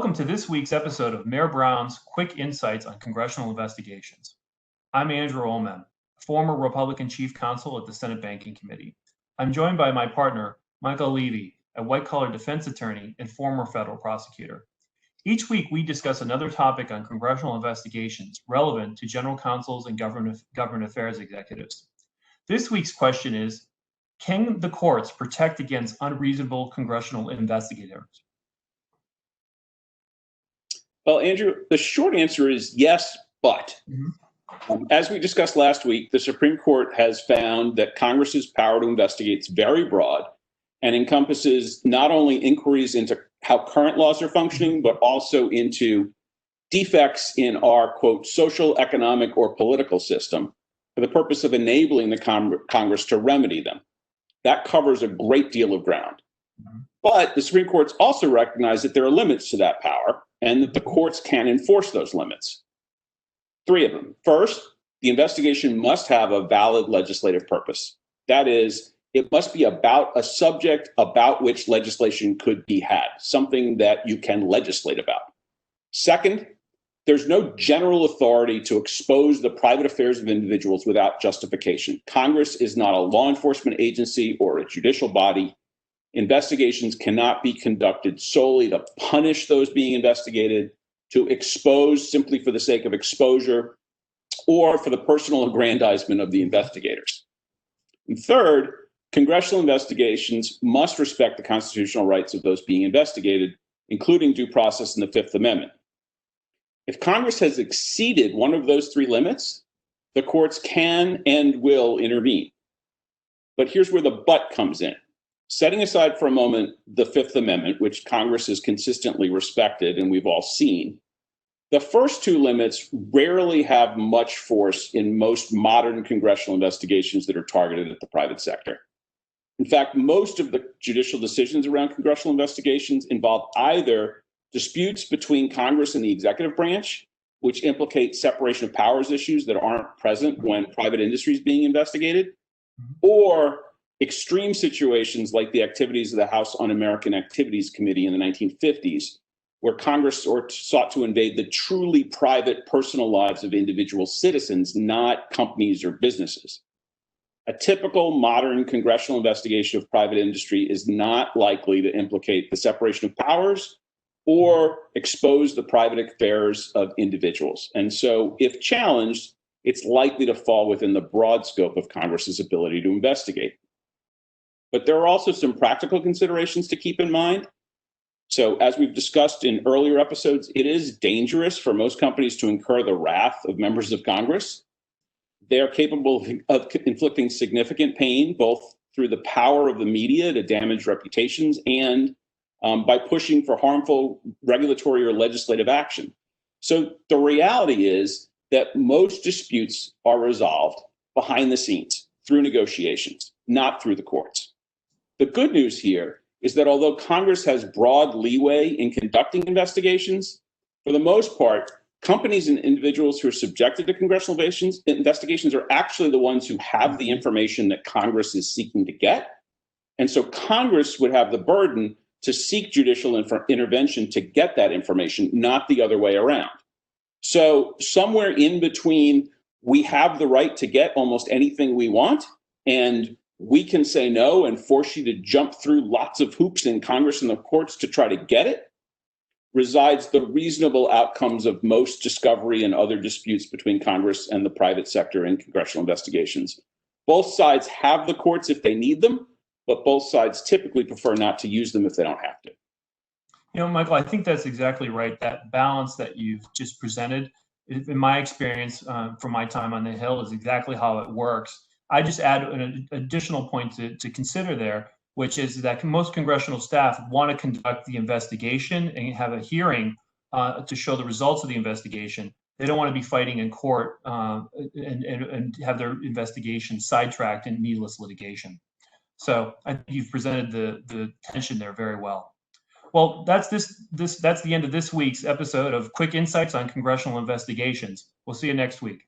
Welcome to this week's episode of Mayor Brown's Quick Insights on Congressional Investigations. I'm Andrew Olman, former Republican Chief Counsel at the Senate Banking Committee. I'm joined by my partner, Michael Levy, a white-collar defense attorney and former federal prosecutor. Each week, we discuss another topic on congressional investigations relevant to general counsels and government affairs executives. This week's question is, can the courts protect against unreasonable congressional investigators? Well, Andrew, the short answer is yes, but. As we discussed last week, the Supreme Court has found that Congress's power to investigate is very broad and encompasses not only inquiries into how current laws are functioning, but also into defects in our, quote, social, economic, or political system for the purpose of enabling the Congress to remedy them. That covers a great deal of ground. But the Supreme Court's also recognized that there are limits to that power and that the courts can enforce those limits. Three of them. First, the investigation must have a valid legislative purpose. That is, it must be about a subject about which legislation could be had, something that you can legislate about. Second, there's no general authority to expose the private affairs of individuals without justification. Congress is not a law enforcement agency or a judicial body. Investigations cannot be conducted solely to punish those being investigated, to expose simply for the sake of exposure, or for the personal aggrandizement of the investigators. And third, congressional investigations must respect the constitutional rights of those being investigated, including due process in the Fifth Amendment. If Congress has exceeded one of those three limits, the courts can and will intervene. But here's where the but comes in. Setting aside for a moment the Fifth Amendment, which Congress has consistently respected and we've all seen, the first two limits rarely have much force in most modern congressional investigations that are targeted at the private sector. In fact, most of the judicial decisions around congressional investigations involve either disputes between Congress and the executive branch, which implicate separation of powers issues that aren't present when private industry is being investigated, or extreme situations like the activities of the House Un-American Activities Committee in the 1950s, where Congress sought to invade the truly private personal lives of individual citizens, not companies or businesses. A typical modern congressional investigation of private industry is not likely to implicate the separation of powers or expose the private affairs of individuals. And so if challenged, it's likely to fall within the broad scope of Congress's ability to investigate. But there are also some practical considerations to keep in mind. So as we've discussed in earlier episodes, it is dangerous for most companies to incur the wrath of members of Congress. They are capable of inflicting significant pain, both through the power of the media to damage reputations and by pushing for harmful regulatory or legislative action. So the reality is that most disputes are resolved behind the scenes through negotiations, not through the courts. The good news here is that although Congress has broad leeway in conducting investigations, for the most part, companies and individuals who are subjected to congressional investigations are actually the ones who have the information that Congress is seeking to get. And so Congress would have the burden to seek judicial intervention to get that information, not the other way around. So somewhere in between, we have the right to get almost anything we want, and we can say no and force you to jump through lots of hoops in Congress and the courts to try to get it, resides the reasonable outcomes of most discovery and other disputes between Congress and the private sector in congressional investigations. Both sides have the courts if they need them, but both sides typically prefer not to use them if they don't have to. You know, Michael, I think that's exactly right. That balance that you've just presented, in my experience from my time on the Hill, is exactly how it works. I just add an additional point to consider there, which is that most congressional staff want to conduct the investigation and have a hearing to show the results of the investigation. They don't want to be fighting in court and have their investigation sidetracked in needless litigation. So I think you've presented the tension there very well. Well, that's the end of this week's episode of Quick Insights on Congressional Investigations. We'll see you next week.